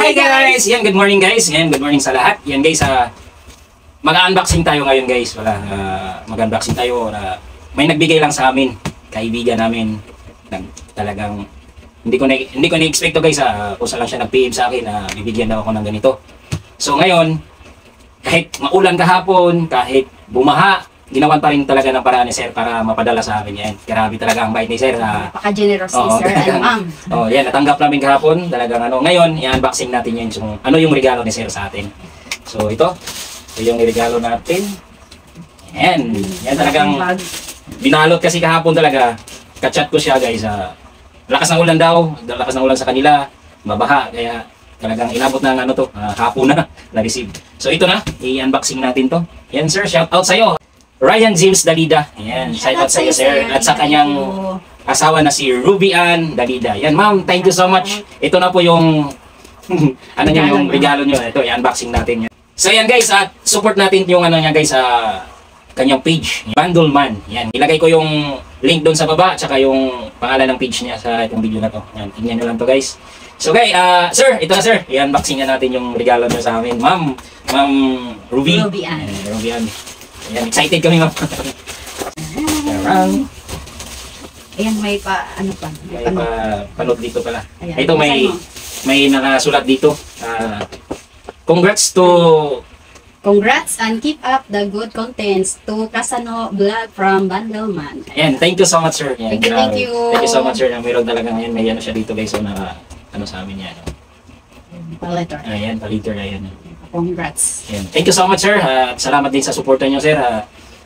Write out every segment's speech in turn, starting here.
Hi guys! Yan, good morning guys. Yan, good morning sa lahat. Yan guys, mag-unboxing tayo ngayon guys. Mag-unboxing tayo. May nagbigay lang sa amin, kaibigan namin. Talagang hindi ko na-expect to guys. Kusa lang siya nag-PM sa akin na bibigyan daw ako ng ganito. So ngayon, kahit maulan kahapon, kahit bumaha, ginawan pa rin talaga ng paraan ni Sir para mapadala sa akin yan. Grabe talaga ang bait ni Sir. Napaka-generous ni Sir and Ma'am. Yan, natanggap namin kahapon. Talagang ngayon, i-unboxing natin yan. Yung regalo ni Sir sa atin. So ito yung regalo natin. Yan talagang binalot kasi kahapon talaga. Kachat ko siya guys. Lakas ng ulan daw. Lakas ng ulan sa kanila. Mabaha. Kaya talagang inabot ng hapon na-receive. So ito na, i-unboxing natin to. Yan Sir, shout out sa'yo. Ryan James Dalida. Yan, shout out sa iyo Sir. At sa kanyang asawa na si Ruby Ann Dalida. Yan Ma'am, thank you so much. Ito na po yung yung regalo nyo. Ito, i-unboxing natin yan. So yan guys, at support natin yung niya guys sa kanyang page, Bundle Man. Yan, ilagay ko yung link doon sa baba at saka yung pangalan ng page niya sa itong video na to. Yan, tingnan nyo lang to guys. So guys, Sir, ito na Sir. I-unboxing na natin yung regalo nyo sa amin. Ma'am Ruby. Ruby Ann. Ruby Ann. Ayan, excited kami Ma'am. Ayan, may panood dito pala. Ayan, ito may nakasulat dito. Congrats and keep up the good contents to Kasano Vlog from Bundle Man. Ayan, thank you so much Sir. Ayan, thank you. Thank you so much Sir. Mayroon talaga ngayon, may siya dito guys. So sa amin yan. Paletter. Ayan, paliter. Ayan. Congrats. Ayan. Thank you so much Sir. Salamat din sa suporta niyo Sir.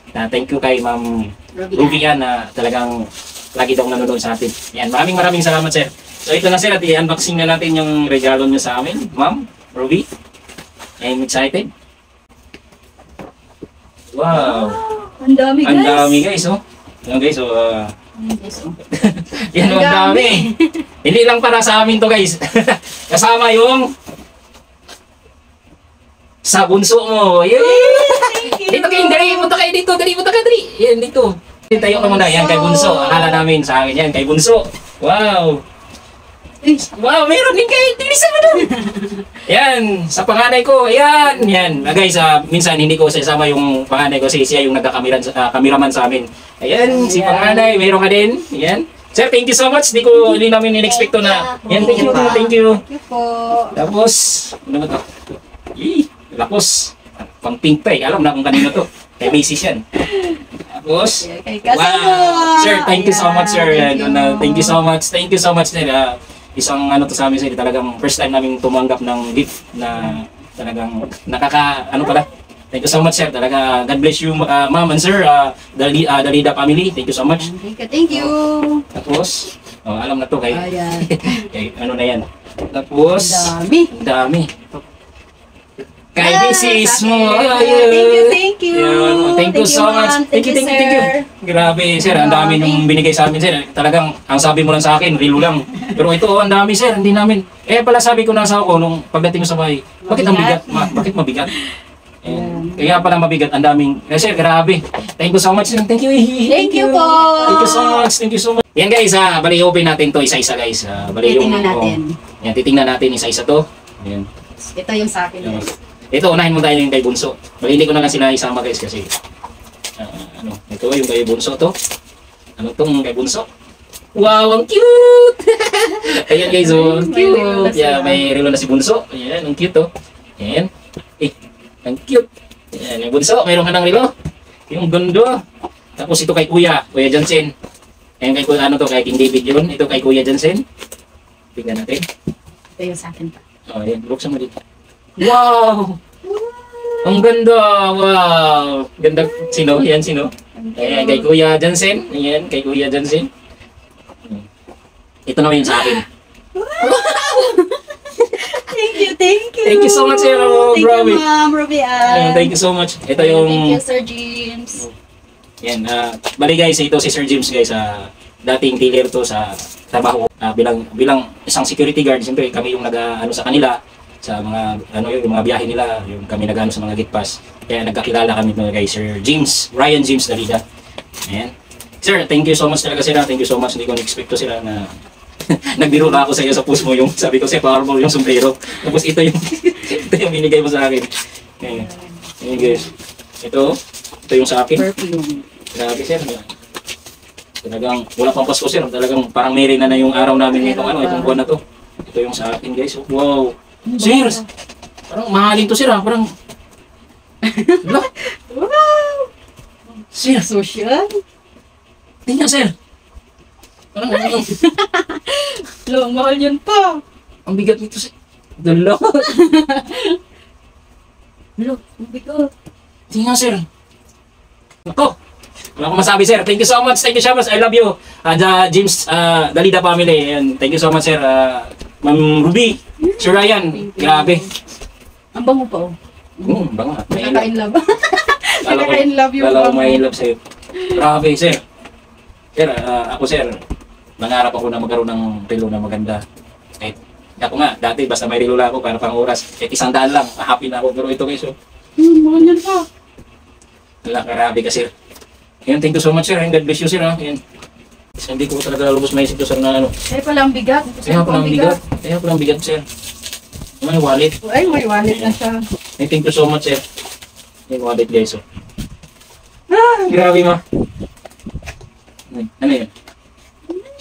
Thank you kay Ma'am Ruby Ann na talagang lagi daw nanonood sa atin. Ayan, maraming salamat Sir. So ito na Sir, at i-unboxing na natin yung regalo niyo sa amin, Ma'am Ruby. I'm excited. Wow. Ang dami guys. Ang dami guys, oh. Ayan guys, yan, ang dami. Hindi lang para sa amin to guys. Kasama yung sa bunso mo. Yay! Dito kayo, punta kayo dito. Punta kayo. Yan, dito. Tayo ka muna. Yan, kay bunso. Akala namin sa akin yan, kay bunso. Wow. Wow, meron din kayo. Tingnan mo doon. Yan, sa panganay ko. Yan. Guys, minsan hindi ko sasama yung panganay ko kasi siya yung nagka-cameraman sa amin. Ayan, si panganay. Meron ka din. Yan. Sir, thank you so much. Hindi namin in-expect na. Yan, thank you. Thank you po. Tapos, ano ba ito? Lapos. Pang pink pa eh. Alam na kung kanino to. Kay Macy's yan. Tapos, wow. Sir, thank you so much Sir. Thank you so much. Thank you so much Sir. Isang to sa amin Sir. Talagang first time namin tumanggap ng gift na talagang Thank you so much Sir. Talaga, God bless you Ma'am and Sir. Dalida family. Thank you so much. Thank you. Tapos, alam na to kay ano na yan. Tapos, dami. Kay Mrs. mo. Thank you. Thank you so much. Thank you. Grabe, Sir. Ang dami nung binigay sa amin, Sir. Talagang, ang sabi mo lang sa akin, relo lang. Pero ito, ang dami, Sir. Hindi namin. Pala sabi ko na sa ako nung pagdating sa bahay, bakit ang bigat? Bakit mabigat? Kaya pala mabigat, ang daming. Sir, grabe. Thank you so much. Thank you. Thank you po. Thank you so much. Yan guys, bali open natin to isa-isa guys. Titingnan natin. Yan, titingnan natin isa-isa to. Yan. Ito yung sa akin. Ito, unahin mo tayo yung kay Bunso. Bali, hindi ko na lang sila isama guys kasi ito yung kay Bunso to. Ano tong kay Bunso? Wow, ang cute! Ayan guys, cute! Yeah, may relo na si Bunso. Ayan, ang cute to. Ayan. Ang cute. Ayan, yung Bunso, mayroon ka ng relo. Yung gondo. Tapos ito kay Kuya Jansen. Ayan kay Kuya, kay King David yun. Ito kay Kuya Jansen. Tingnan natin. Ito yung sa akin pa. Ayan, buksan mo dito. Wow! Ang ganda! Wow! Ganda. Sino? Yan, sino? Ayan, kay Kuya Jansen. Ayan, kay Kuya Jansen. Ito naman yun sa akin. Thank you. Thank you so much, Sir. Thank you, Ma'am Ruby Ann. Thank you so much. Ito yung... Thank you, Sir James. Yan, bali guys, ito si Sir James guys. Dating dealer to sa trabaho. Bilang isang security guard, siyempre kami yung sa kanila. Sa mga yung mga biyahe nila, yung kami nagano sa mga gate pass. Kaya nagkakilala kami kay Sir James, Ryan James Dalida. Ayan. Sir, thank you so much talaga sila. Thank you so much. Hindi ko na-expect to sila na nagbiro na ako sa iyo sa push mo yung, sabi ko sir, powerful yung sombrero. Tapos ito yung, ito yung binigay mo sa akin. Ayan. Ayan guys. Ito yung sa akin. Perfume. Grabe sir. Talagang, wala pang Pasko sir. Talagang parang meron na yung araw namin itong buwan na to. Ito yung sa akin guys. Wow. Sir, parang mahalin to sir ha. Parang, Wow! sir, Social? tingnan sir. Parang, Lo, mahal yun pa. ang bigat nito sir. Dala. Lo, ang bigat. Tingnan sir. Ako. Wala akong masabi sir. Thank you so much. Thank you so much. I love you. The James Dalida family. And thank you so much sir. Ma'am Ruby. Sir Ryan. Grabe. Ang bango pa oh. Bango. Nakaka-in love. Nakaka-in love yung Lalo ko bango. may love sa'yo. Grabe sir. Sir, ako sir. Nangarap ako na magkaroon ng relo na maganda. Kahit ako nga, dati basta may relo lang ako para pang oras. Kahit 100 lang. Happy na ako. Pero ito guys. Mahal yan pa. Wala, grabe ka sir. Yan, thank you so much sir. And God bless you sir. Yan. Kasi hindi ko talaga lubos maisip to sir na ano. Kaya pala ang bigat. Kaya pala ang bigat. Kaya pala ang bigat sir. May wallet. Ay, may wallet na siya. Ay, thank you so much sir. Yung wallet guys. Oh. Grabe ma. Ano yun?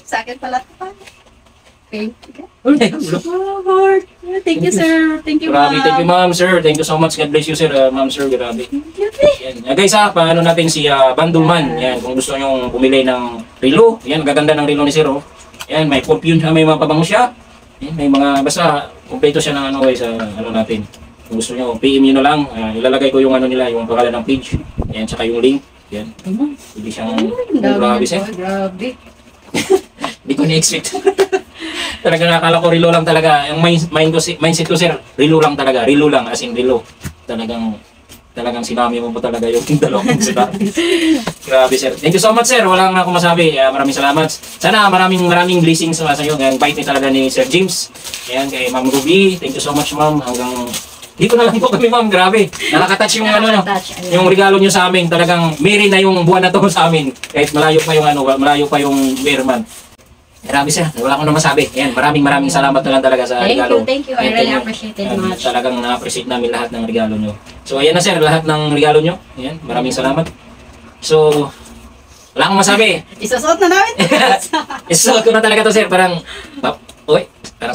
Sa akin pala ito pa. Thank you. Grabe, Lord. Thank you, sir. Thank you, ma'am. thank you ma'am sir. Thank you so much. God bless you sir. Ma'am sir, grabe. Yan. Guys paano natin si Bandulman. Yan, kung gusto nyo bumili ng relo. Yan, gaganda ng relo ni sir. Oh. Yan, may perfume siya, may mga pabango siya. Yan, may mga, basta, kumpleto siya ng ano guys, ano natin. Kung gusto nyo, PM nyo na lang. Ilalagay ko yung ano nila, yung pangalan ng page. Yan, tsaka yung link. Yan. Hindi siyang, grabe sir. Grabe. Hindi ko ni-expect. Talaga nakakala ko relo lang talaga. Yung mindset ko sir, relo lang talaga. Relo lang, as in relo. Talagang sinami mo po talaga yung dalawang sila. Grabe sir. Thank you so much sir. Wala nga akong masabi. Maraming salamat. Sana maraming blessings sa iyo. Bait ni talaga ni Sir James. Ayan, kay Ma'am Ruby. Thank you so much ma'am. Hanggang dito na lang po kami ma'am. Grabe. Nakaka-touch yung ano nyo. Yung regalo nyo sa amin. Talagang merry na yung buwan na to sa amin. Kahit malayo pa yung ano, malayo pa yung Bearman. Grabe sir, wala akong na masabi. Ayan, maraming salamat na lang talaga sa regalo. Thank you. I really appreciate it much. Talagang na-appreciate namin lahat ng regalo nyo. So ayan na sir, lahat ng regalo nyo. Ayan, maraming salamat. So, wala akong masabi. Isasot na namin. Isuot ko na talaga to sir, parang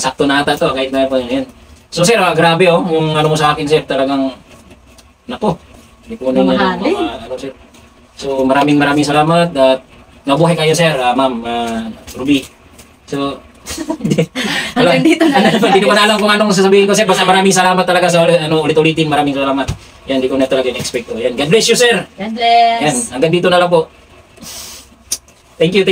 sakto na ata to, kahit na po yun. So sir, grabe oh, yung ano mo sa akin sir, talagang, nako, hindi ko na ano sir. So maraming salamat at nabuhay kayo sir, ma'am, Ruby. So, Hanggang dito na lang. Hindi ko na alam kung anong sasabihin ko sir, basta maraming salamat talaga sa ulit-ulitin, maraming salamat. Yan, hindi ko na talaga in-expect ko. Yan, God bless you sir. God bless. Yan, hanggang dito na lang po. Thank you.